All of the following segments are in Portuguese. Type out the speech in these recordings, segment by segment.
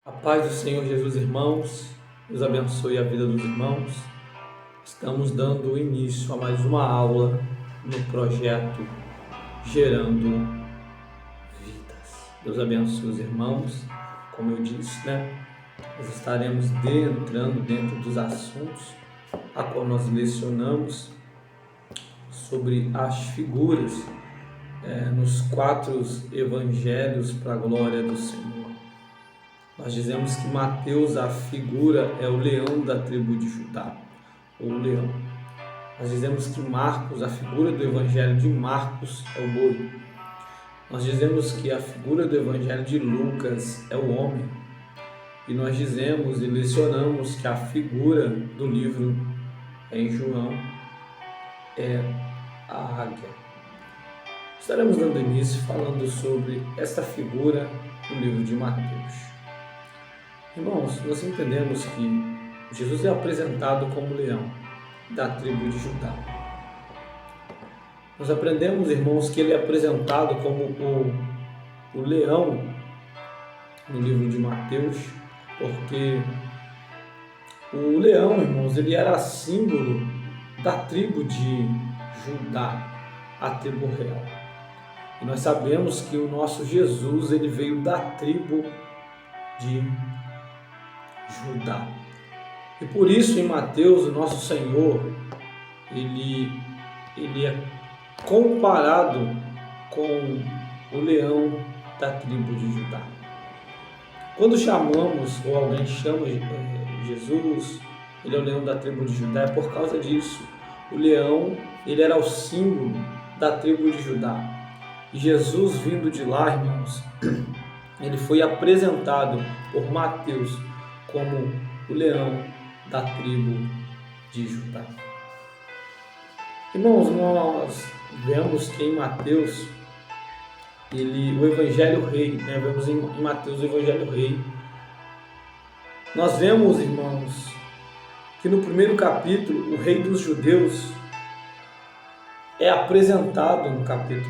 A paz do Senhor Jesus, irmãos. Deus abençoe a vida dos irmãos. Estamos dando início a mais uma aula no projeto Gerando Vidas. Deus abençoe os irmãos. Como eu disse, nós estaremos entrando dentro dos assuntos a qual nós lecionamos sobre as figuras nos 4 evangelhos para a glória do Senhor. Nós dizemos que Mateus, a figura, é o leão da tribo de Judá, ou o leão. Nós dizemos que Marcos, a figura do evangelho de Marcos, é o boi. Nós dizemos que a figura do evangelho de Lucas é o homem. E nós dizemos e lecionamos que a figura do livro em João é a águia. Estaremos dando início falando sobre esta figura no livro de Mateus. Irmãos, nós entendemos que Jesus é apresentado como leão da tribo de Judá. Nós aprendemos, irmãos, que ele é apresentado como o leão no livro de Mateus, porque o leão, irmãos, ele era símbolo da tribo de Judá, a tribo real. E nós sabemos que o nosso Jesus, ele veio da tribo de Judá. E por isso em Mateus o nosso Senhor ele é comparado com o leão da tribo de Judá. Quando chamamos ou alguém chama Jesus, ele é o leão da tribo de Judá, é por causa disso. O leão, ele era o símbolo da tribo de Judá. E Jesus, vindo de lá, irmãos, ele foi apresentado por Mateus como o leão da tribo de Judá. Irmãos, nós vemos que em Mateus, o Evangelho Rei, vemos em Mateus o Evangelho Rei. Nós vemos, irmãos, que no primeiro capítulo, o Rei dos Judeus é apresentado no capítulo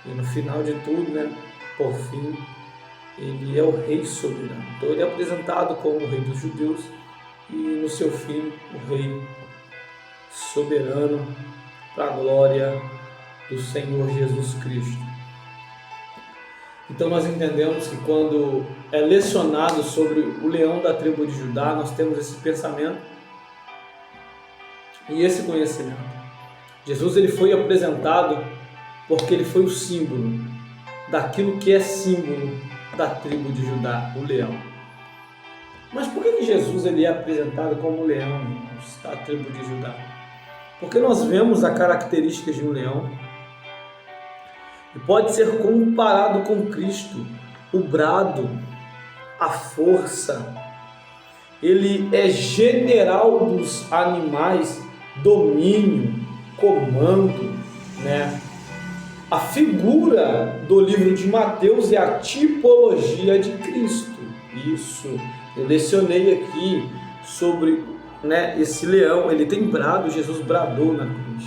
1. E no final de tudo, por fim, ele é o Rei soberano. Então ele é apresentado como o Rei dos Judeus e no seu fim o Rei soberano para a glória do Senhor Jesus Cristo. Então nós entendemos que quando é lecionado sobre o leão da tribo de Judá, nós temos esse pensamento e esse conhecimento. Jesus ele foi apresentado porque ele foi o símbolo daquilo que é símbolo da tribo de Judá, o leão. Mas por que Jesus ele é apresentado como leão da tribo de Judá? Porque nós vemos a característica de um leão e pode ser comparado com Cristo, o brado, a força. Ele é general dos animais, domínio, comando, A figura do livro de Mateus é a tipologia de Cristo. Isso, eu lecionei aqui sobre esse leão, ele tem brado, Jesus bradou na cruz.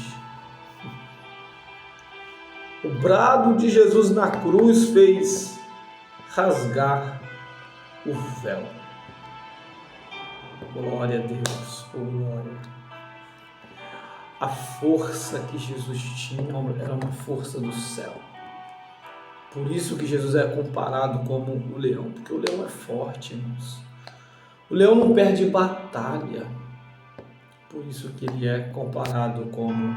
O brado de Jesus na cruz fez rasgar o véu. Glória a Deus, glória. A força que Jesus tinha era uma força do céu. Por isso que Jesus é comparado como o leão, porque o leão é forte, irmãos. O leão não perde batalha. Por isso que ele é comparado como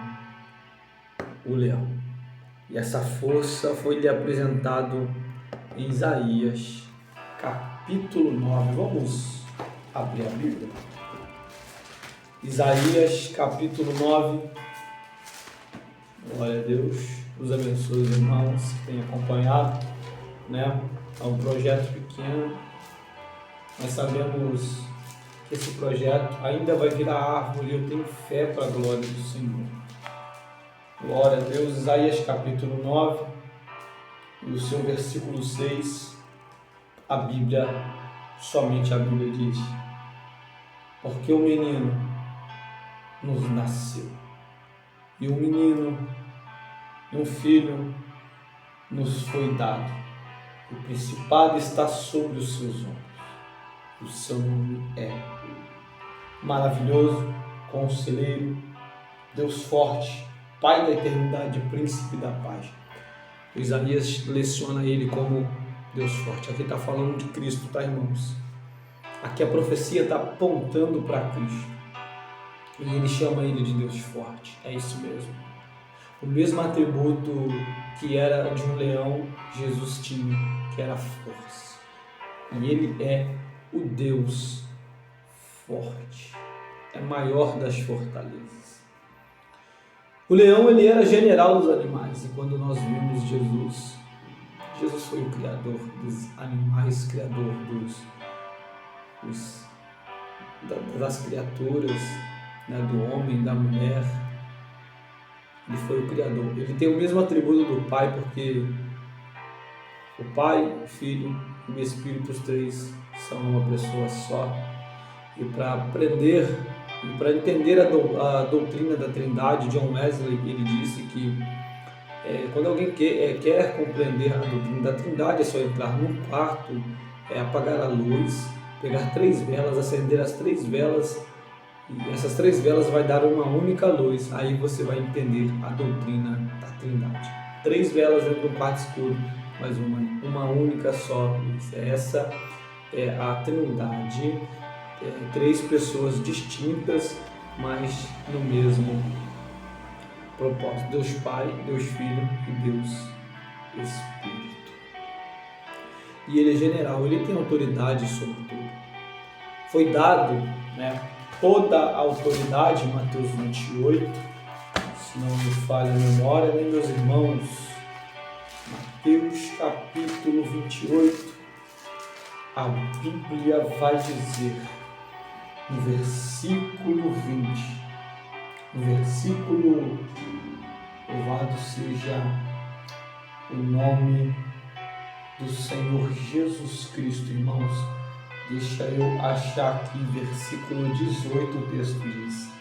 o leão. E essa força foi lhe apresentado em Isaías, capítulo 9. Vamos abrir a Bíblia. Isaías capítulo 9, glória a Deus, os abençoe os irmãos que têm acompanhado, É um projeto pequeno, nós sabemos que esse projeto ainda vai virar árvore e eu tenho fé para a glória do Senhor. Glória a Deus. Isaías capítulo 9, e o seu versículo 6, somente a Bíblia diz: porque o menino nos nasceu, e um menino, um filho nos foi dado, O principado está sobre os seus ombros. O seu nome é Maravilhoso, Conselheiro, Deus Forte, Pai da Eternidade, Príncipe da Paz. O Isaías leciona ele como Deus Forte. Aqui está falando de Cristo, tá, irmãos? Aqui a profecia está apontando para Cristo. E ele chama ele de Deus Forte. É isso mesmo. O mesmo atributo que era de um leão, Jesus tinha, que era a força. E ele é o Deus forte. É maior das fortalezas. O leão, ele era general dos animais. E quando nós vimos Jesus, Jesus foi o criador dos animais, criador das criaturas, né, do homem, da mulher. Ele foi o criador. Ele tem o mesmo atributo do Pai, porque o Pai, o Filho e o Espírito, os três, são uma pessoa só. E para aprender e para entender a doutrina da Trindade, John Wesley, ele disse que quando alguém quer compreender a doutrina da Trindade, é só entrar num quarto, apagar a luz, pegar 3 velas, acender as 3 velas, e essas 3 velas vai dar uma única luz. Aí você vai entender a doutrina da Trindade. 3 velas dentro do quarto escuro, mas uma única só luz. Essa é a Trindade. 3 pessoas distintas, mas no mesmo propósito. Deus Pai, Deus Filho e Deus Espírito. E ele é general, ele tem autoridade sobre tudo. Foi dado, né, toda a autoridade, Mateus 28, se não me falha a memória, né, meus irmãos? Mateus capítulo 28, a Bíblia vai dizer, no versículo 20, no versículo, louvado seja o nome do Senhor Jesus Cristo, irmãos. Deixa eu achar aqui, versículo 18, o texto diz: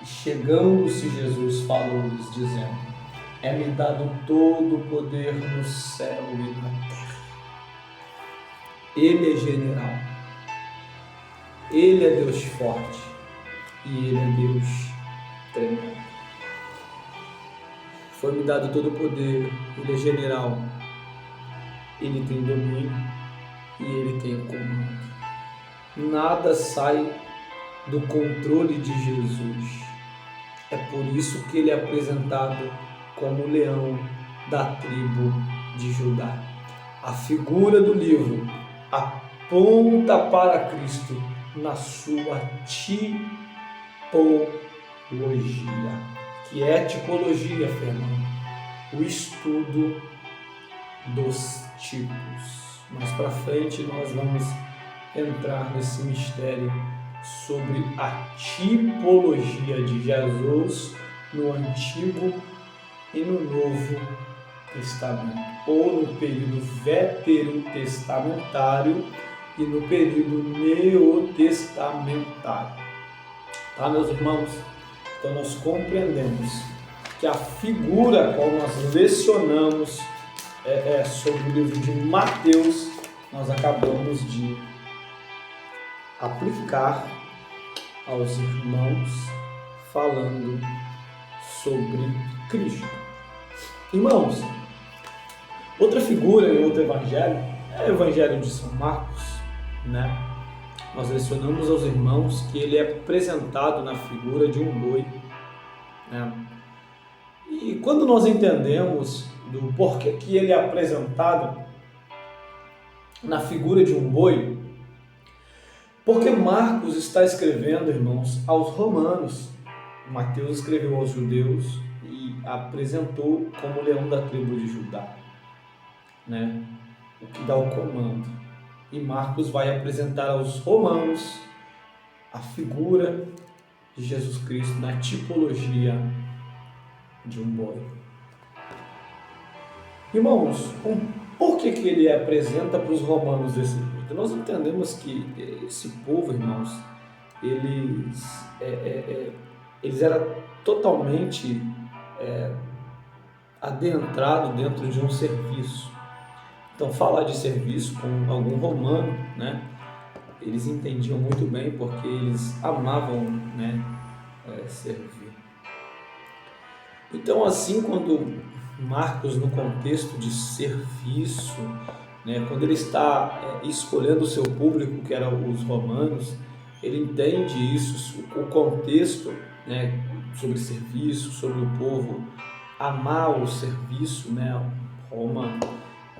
E chegando-se Jesus falou-lhes, dizendo: É-me dado todo o poder no céu e na terra. Ele é general, ele é Deus forte e ele é Deus tremendo. Foi-me dado todo o poder, ele é general, ele tem domínio e ele tem o comando. Nada sai do controle de Jesus. É por isso que ele é apresentado como o leão da tribo de Judá. A figura do livro aponta para Cristo na sua tipologia. Que é tipologia, Fernando? O estudo dos tipos. Mais para frente nós vamos entrar nesse mistério sobre a tipologia de Jesus no Antigo e no Novo Testamento, ou no período veterotestamentário e no período neotestamentário. Tá, meus irmãos? Então nós compreendemos que a figura qual nós lecionamos sobre o livro de Mateus, nós acabamos de aplicar aos irmãos falando sobre Cristo. Irmãos, outra figura em outro evangelho é o evangelho de São Marcos, né? Nós lecionamos aos irmãos que ele é apresentado na figura de um boi, né? E quando nós entendemos do porquê que ele é apresentado na figura de um boi, porque Marcos está escrevendo, irmãos, aos romanos. Mateus escreveu aos judeus e apresentou como leão da tribo de Judá, né? O que dá o comando. E Marcos vai apresentar aos romanos a figura de Jesus Cristo na tipologia de um boi. Irmãos, por que ele apresenta para os romanos desse jeito? Nós entendemos que esse povo, irmãos, eles eram totalmente adentrados dentro de um serviço. Então, falar de serviço com algum romano, né, eles entendiam muito bem, porque eles amavam, né, servir. Então, assim, quando Marcos, no contexto de serviço, né, quando ele está escolhendo o seu público, que eram os romanos, ele entende isso, o contexto, né, sobre serviço, sobre o povo amar o serviço, né? Roma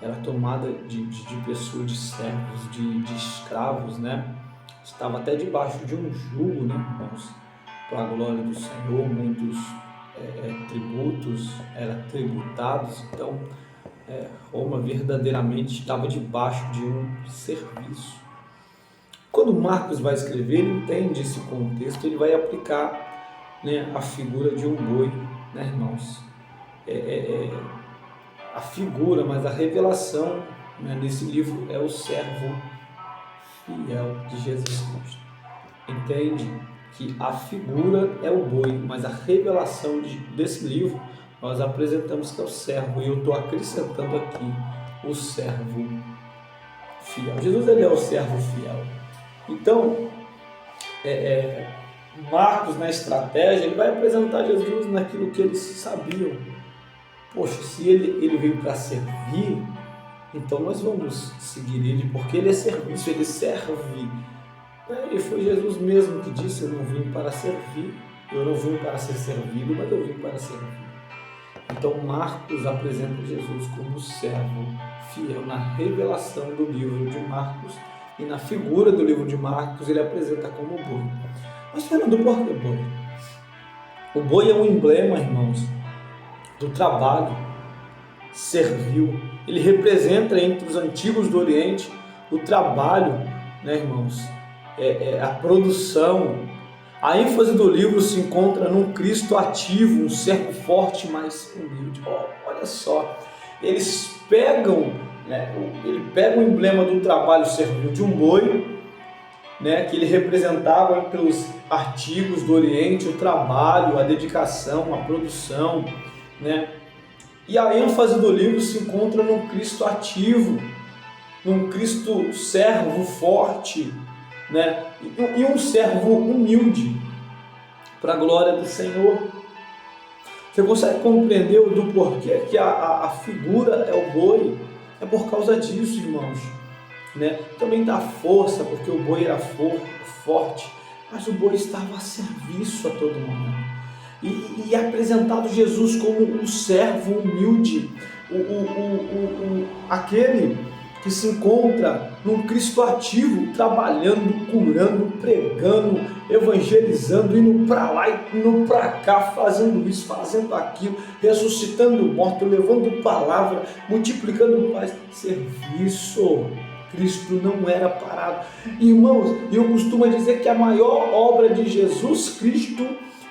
era tomada de pessoas, de servos, de escravos, né? Estava até debaixo de um jugo, né, irmãos? Para a glória do Senhor, muitos tributos eram tributados, então Roma verdadeiramente estava debaixo de um serviço. Quando Marcos vai escrever, ele entende esse contexto, ele vai aplicar, né, a figura de um boi, né, irmãos? A figura, mas a revelação, né, nesse livro é o servo fiel de Jesus Cristo. Entende que a figura é o boi, mas a revelação desse livro nós apresentamos que é o servo, e eu estou acrescentando aqui o servo fiel. Jesus, ele é o servo fiel. Então, Marcos, na estratégia, ele vai apresentar Jesus naquilo que eles sabiam. Poxa, se ele veio para servir, então nós vamos seguir ele, porque ele é serviço, ele serve. E foi Jesus mesmo que disse: eu não vim para servir, eu não vim para ser servido, mas eu vim para servir. Então Marcos apresenta Jesus como servo fiel na revelação do livro de Marcos, e na figura do livro de Marcos ele apresenta como boi. Mas Fernando, por que boi? O boi é um emblema, irmãos, do trabalho servil. Ele representa entre os antigos do Oriente o trabalho, né, irmãos? A produção. A ênfase do livro se encontra num Cristo ativo, um servo forte, mas humilde. Olha só, eles pegam, né, ele pega o emblema do trabalho servil de um boi, né, que ele representava entre os artigos do Oriente o trabalho, a dedicação, a produção, né? E a ênfase do livro se encontra num Cristo ativo, num Cristo servo forte, né? E um servo humilde, para a glória do Senhor. Você consegue compreender do porquê que a figura é o boi? É por causa disso, irmãos, né? Também dá força, porque o boi era forte, mas o boi estava a serviço a todo momento. E é apresentado Jesus como um servo humilde, aquele que se encontra num Cristo ativo, trabalhando, curando, pregando, evangelizando, indo para lá e indo para cá, fazendo isso, fazendo aquilo, ressuscitando o morto, levando palavra, multiplicando paz. Serviço. Cristo não era parado. Irmãos, eu costumo dizer que a maior obra de Jesus Cristo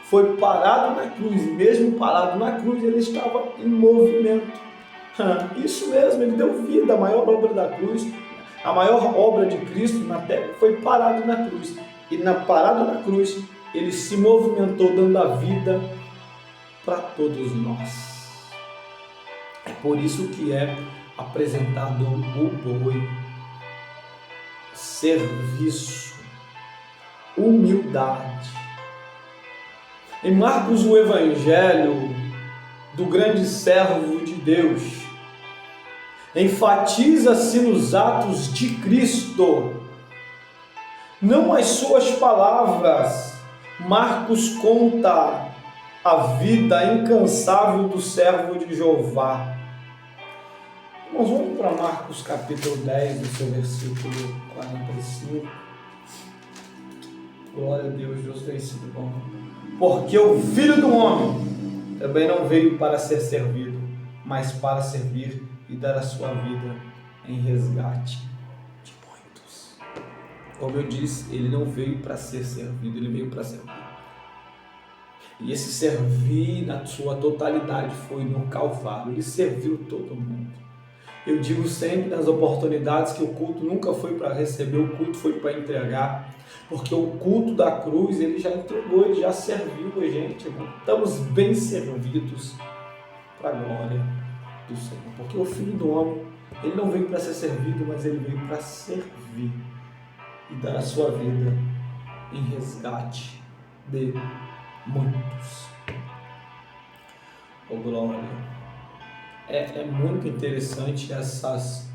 foi parado na cruz, e mesmo parado na cruz, ele estava em movimento. Isso mesmo, ele deu vida. A maior obra da cruz, a maior obra de Cristo na terra foi parado na cruz. E parado na cruz, ele se movimentou, dando a vida para todos nós. É por isso que é apresentado o boi. Serviço, humildade. Em Marcos, o evangelho do grande servo de Deus enfatiza-se nos atos de Cristo, não as suas palavras. Marcos conta a vida incansável do servo de Jeová. Nós vamos para Marcos capítulo 10, do seu versículo 45. Glória a Deus, Deus tem sido bom. Porque o Filho do Homem também não veio para ser servido, mas para servir e dar a sua vida em resgate de muitos. Como eu disse, ele não veio para ser servido, ele veio para servir. E esse servir na sua totalidade foi no Calvário. Ele serviu todo mundo. Eu digo sempre nas oportunidades que o culto nunca foi para receber, o culto foi para entregar. Porque o culto da cruz, ele já entregou, ele já serviu a gente, irmão. Estamos bem servidos para a glória do Senhor. Porque o Filho do Homem Ele não veio para ser servido, mas ele veio para servir e dar a sua vida em resgate de muitos. Oh, glória! É muito interessante essas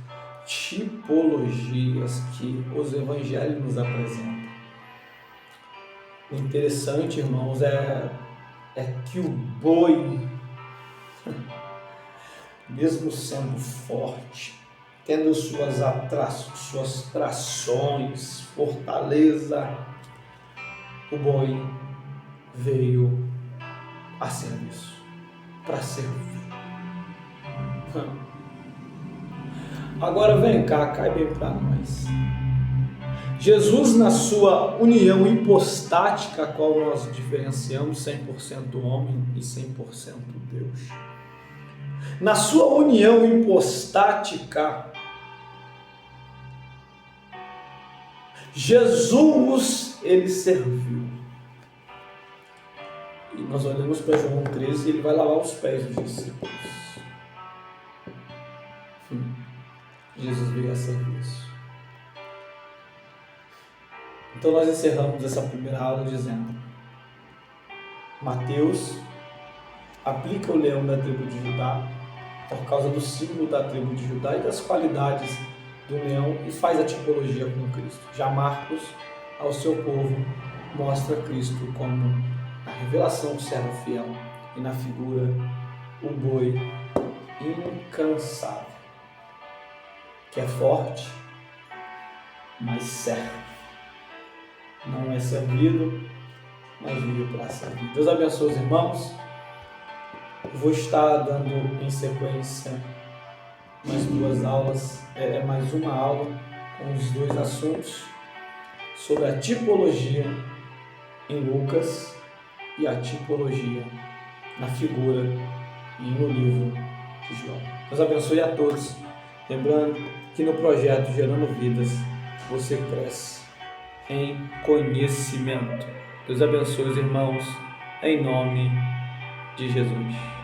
tipologias que os evangelhos nos apresentam. O interessante, irmãos, é que o boi, mesmo sendo forte, tendo suas trações, fortaleza, o boi veio a serviço, para servir. Agora vem cá, cai bem para nós. Jesus, na sua união hipostática, a qual nós diferenciamos 100% homem e 100% Deus, na sua união hipostática, Jesus, ele serviu. E nós olhamos para João 13 e ele vai lavar os pés dos discípulos. Jesus veio a serviço. Então nós encerramos essa primeira aula dizendo: Mateus aplica o leão da tribo de Judá por causa do símbolo da tribo de Judá e das qualidades do leão e faz a tipologia com Cristo. Já Marcos, ao seu povo, mostra Cristo como a revelação do servo fiel e na figura o boi incansável, que é forte, mas serve. Não é servido, mas vive para servir. Deus abençoe os irmãos. Eu vou estar dando em sequência mais duas aulas, mais uma aula com os dois assuntos sobre a tipologia em Lucas e a tipologia na figura e no livro de João. Deus abençoe a todos. Lembrando que no projeto Gerando Vidas você cresce em conhecimento. Deus abençoe os irmãos, em nome de Jesus.